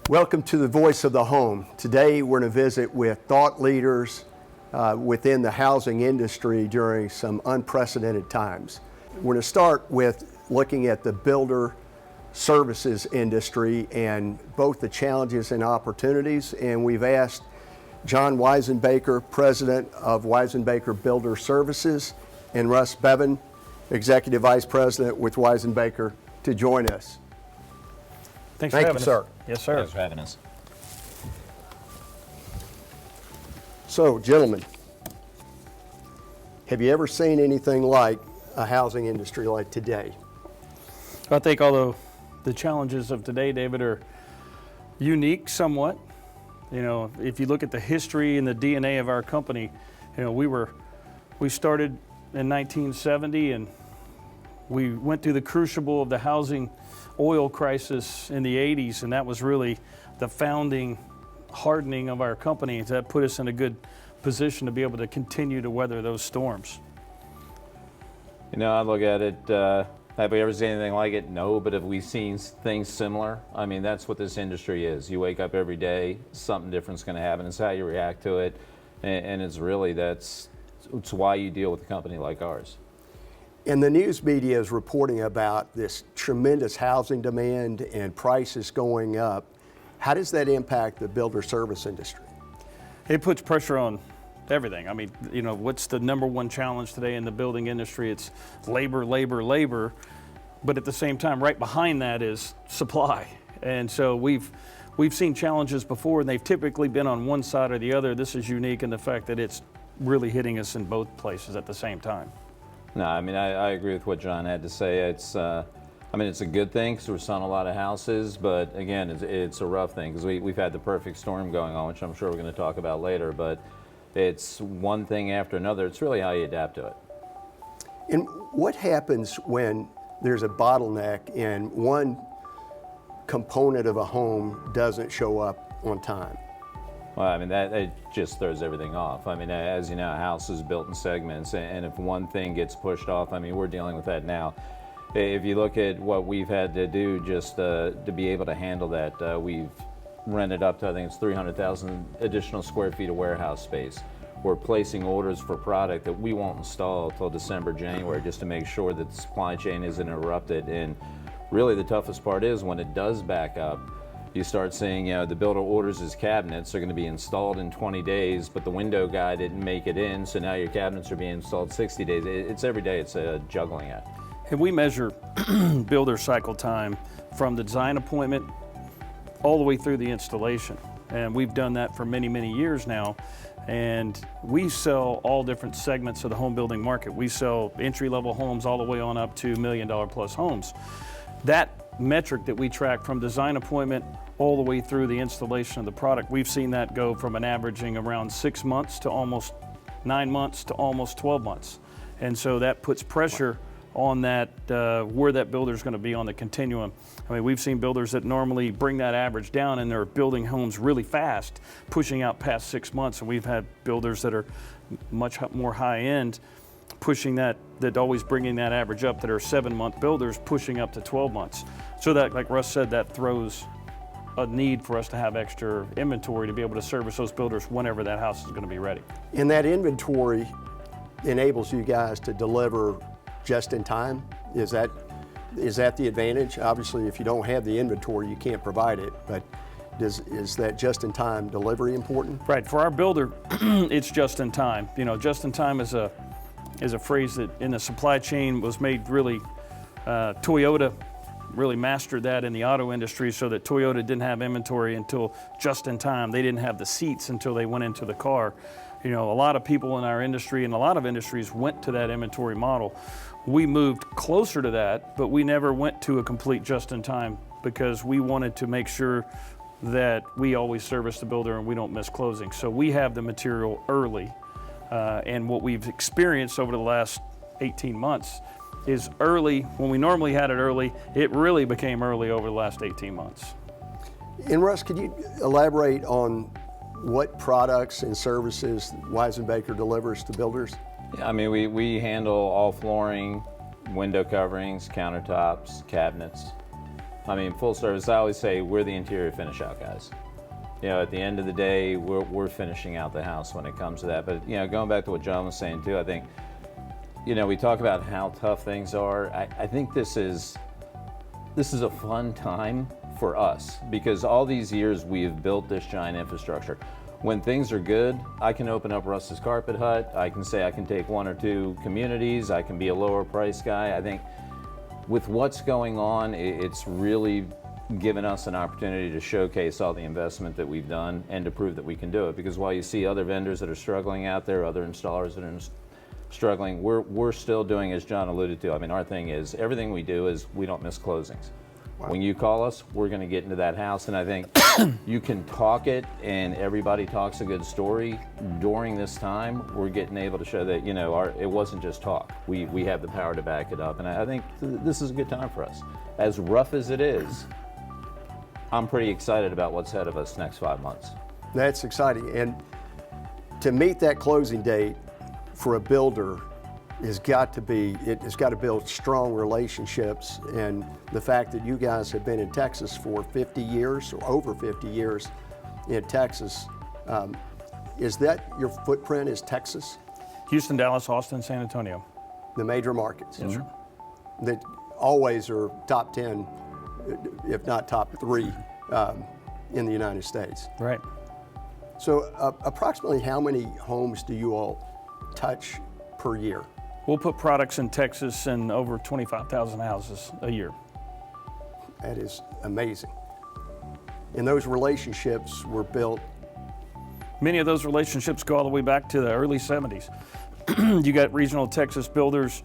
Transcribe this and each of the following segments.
Welcome to the Voice of the Home. Today we're going to visit with thought leaders within the housing industry during some unprecedented times. We're going to start with looking at the builder services industry and both the challenges and opportunities, and we've asked John Weisenbaker, President of Weisenbaker Builder Services, and Russ Bevan, Executive Vice President with Weisenbaker, to join us. Thanks for Thank having you, us. sir. Yes, sir. Thanks for having us. So, gentlemen, have you ever seen anything like a housing industry like today? I think although the challenges of today, David, are unique somewhat. You know, if you look at the history and the DNA of our company, you know, we started in 1970 and we went through the crucible of the housing oil crisis in the 80s, and that was really the founding hardening of our company. That put us in a good position to be able to continue to weather those storms. You know, I look at it, have we ever seen anything like it? No, but have we seen things similar? I mean, that's what this industry is. You wake up every day, something different's going to happen. It's how you react to it, and it's really, it's why you deal with a company like ours. And the news media is reporting about this tremendous housing demand and prices going up. How does that impact the builder service industry? It puts pressure on everything. I mean, you know, what's the number one challenge today in the building industry? It's labor, labor, labor. But at the same time, right behind that is supply. And so we've seen challenges before, and they've typically been on one side or the other. This is unique in the fact that it's really hitting us in both places at the same time. No, I mean, I agree with what John had to say. It's a good thing because we're selling a lot of houses, but again, it's a rough thing because we've had the perfect storm going on, which I'm sure we're going to talk about later, but it's one thing after another. It's really how you adapt to it. And what happens when there's a bottleneck and one component of a home doesn't show up on time? Well, I mean, that just throws everything off. I mean, as you know, a house is built in segments, and if one thing gets pushed off, I mean, we're dealing with that now. If you look at what we've had to do just to be able to handle that, we've rented up to, I think it's 300,000 additional square feet of warehouse space. We're placing orders for product that we won't install until December, January, just to make sure that the supply chain isn't interrupted. And really the toughest part is when it does back up, you start seeing, you know, the builder orders his cabinets are going to be installed in 20 days, but the window guy didn't make it in, so now your cabinets are being installed 60 days. It's every day, it's a juggling act. And we measure builder cycle time from the design appointment all the way through the installation. And we've done that for many, many years now. And we sell all different segments of the home building market. We sell entry-level homes all the way on up to $1 million plus homes. That metric that we track from design appointment all the way through the installation of the product, we've seen that go from an averaging around 6 months to almost 9 months to almost 12 months. And so that puts pressure on that, where that builder is going to be on the continuum. I mean, we've seen builders that normally bring that average down and they're building homes really fast, pushing out past 6 months. And we've had builders that are much more high end, pushing that always bringing that average up, that are 7-month builders pushing up to 12 months. So that, like Russ said, that throws a need for us to have extra inventory to be able to service those builders whenever that house is going to be ready. And that inventory enables you guys to deliver just in time? Is that the advantage? Obviously, if you don't have the inventory, you can't provide it, but is that just-in-time delivery important? Right, for our builder, it's just in time. You know, just in time is a phrase that in the supply chain was made really, Toyota really mastered that in the auto industry, so that Toyota didn't have inventory until just in time. They didn't have the seats until they went into the car. You know, a lot of people in our industry and a lot of industries went to that inventory model. We moved closer to that, but we never went to a complete just-in-time because we wanted to make sure that we always service the builder and we don't miss closing. So we have the material early, and what we've experienced over the last 18 months is early. When we normally had it early, it really became early over the last 18 months. And Russ, could you elaborate on what products and services Weisenbaker delivers to builders? I mean, we handle all flooring, window coverings, countertops, cabinets. I mean, full service. I always say we're the interior finish out guys. You know, at the end of the day, we're finishing out the house when it comes to that. But, you know, going back to what John was saying too, I think, you know, we talk about how tough things are. I think this is a fun time for us because all these years we've built this giant infrastructure. When things are good, I can open up Russ's Carpet Hut. I can say I can take 1 or 2 communities. I can be a lower price guy. I think with what's going on, it's really given us an opportunity to showcase all the investment that we've done and to prove that we can do it. Because while you see other vendors that are struggling out there, other installers that are struggling, we're still doing, as John alluded to. I mean, our thing is everything we do is we don't miss closings. Wow. When you call us, we're going to get into that house, and I think you can talk it, and everybody talks a good story. During this time, we're getting able to show that, you know, it wasn't just talk. We have the power to back it up, and I think this is a good time for us. As rough as it is, I'm pretty excited about what's ahead of us next 5 months. That's exciting. And to meet that closing date for a builder it's got to build strong relationships, and the fact that you guys have been in Texas for 50 years or over 50 years in Texas, is that your footprint is Texas? Houston, Dallas, Austin, San Antonio. The major markets? Yes, sir. That always are top 10, if not top 3 in the United States. Right. So approximately how many homes do you all touch per year? We'll put products in Texas in over 25,000 houses a year. That is amazing. And those relationships were built. Many of those relationships go all the way back to the early 70s. You got regional Texas builders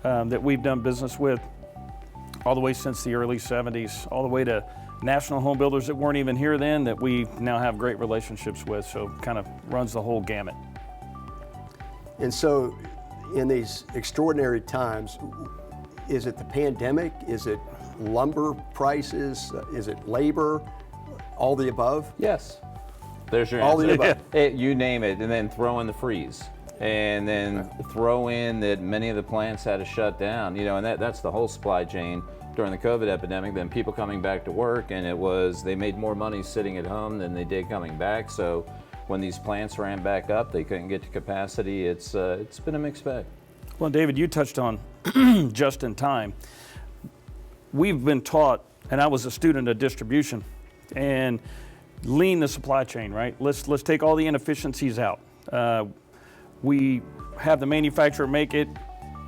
that we've done business with all the way since the early 70s, all the way to national home builders that weren't even here then that we now have great relationships with, so kind of runs the whole gamut. And so in these extraordinary times, is it the pandemic? Is it lumber prices? Is it labor? All the above? Yes. There's your all answer. The above. You name it, and then throw in the freeze. And then throw in that many of the plants had to shut down, you know, and that's the whole supply chain during the COVID epidemic. Then people coming back to work, and they made more money sitting at home than they did coming back. So when these plants ran back up, they couldn't get to capacity. It's been a mixed bag. Well, David, you touched on just in time. We've been taught, and I was a student of distribution, and lean the supply chain, right? Let's take all the inefficiencies out. We have the manufacturer make it,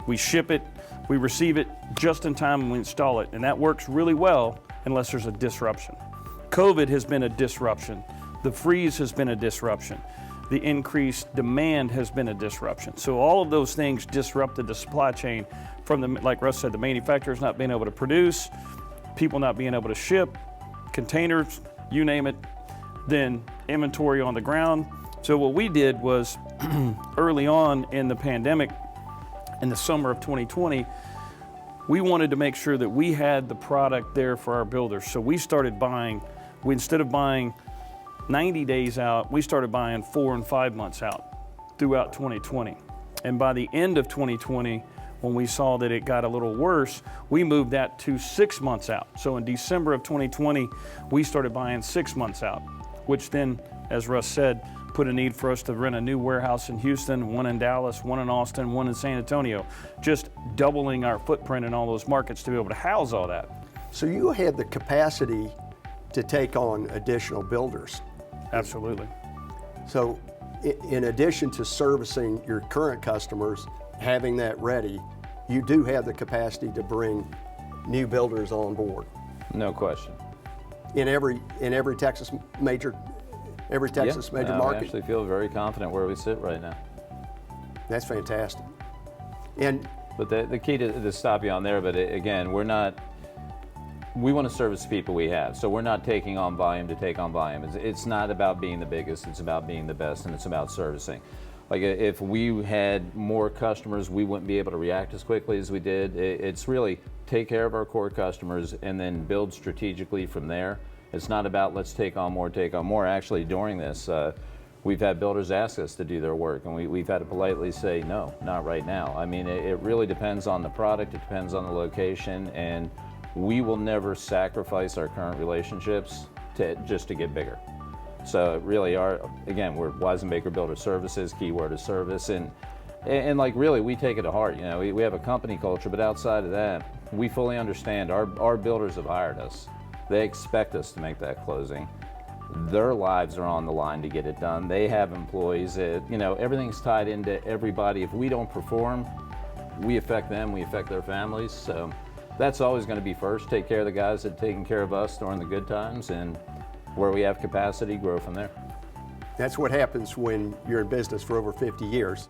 we ship it, we receive it just in time and we install it. And that works really well unless there's a disruption. COVID has been a disruption. The freeze has been a disruption. The increased demand has been a disruption. So all of those things disrupted the supply chain from like Russ said, the manufacturers not being able to produce, people not being able to ship, containers, you name it, then inventory on the ground. So what we did was early on in the pandemic, in the summer of 2020, we wanted to make sure that we had the product there for our builders. So we started buying, instead of buying 90 days out, we started buying 4 and 5 months out throughout 2020. And by the end of 2020, when we saw that it got a little worse, we moved that to 6 months out. So in December of 2020, we started buying 6 months out, which then, as Russ said, put a need for us to rent a new warehouse in Houston, one in Dallas, one in Austin, one in San Antonio, just doubling our footprint in all those markets to be able to house all that. So you had the capacity to take on additional builders. Absolutely. So in addition to servicing your current customers, having that ready, you do have the capacity to bring new builders on board. No question. In every Texas major market. I actually feel very confident where we sit right now. That's fantastic. But the key to stop you on there, but again, we want to service the people we have. So we're not taking on volume to take on volume. It's not about being the biggest, it's about being the best, and it's about servicing. Like if we had more customers, we wouldn't be able to react as quickly as we did. It's really take care of our core customers and then build strategically from there. It's not about let's take on more. Actually, during this, we've had builders ask us to do their work, and we've had to politely say, no, not right now. I mean, it really depends on the product, it depends on the location, and we will never sacrifice our current relationships just to get bigger. So really again, we're Weisenbaker Builder Services, keyword is service, and like really we take it to heart. You know, we have a company culture, but outside of that, we fully understand our builders have hired us. They expect us to make that closing. Their lives are on the line to get it done. They have employees. You know, everything's tied into everybody. If we don't perform, we affect them, we affect their families. So that's always going to be first. Take care of the guys that are taking care of us during the good times, and where we have capacity, grow from there. That's what happens when you're in business for over 50 years.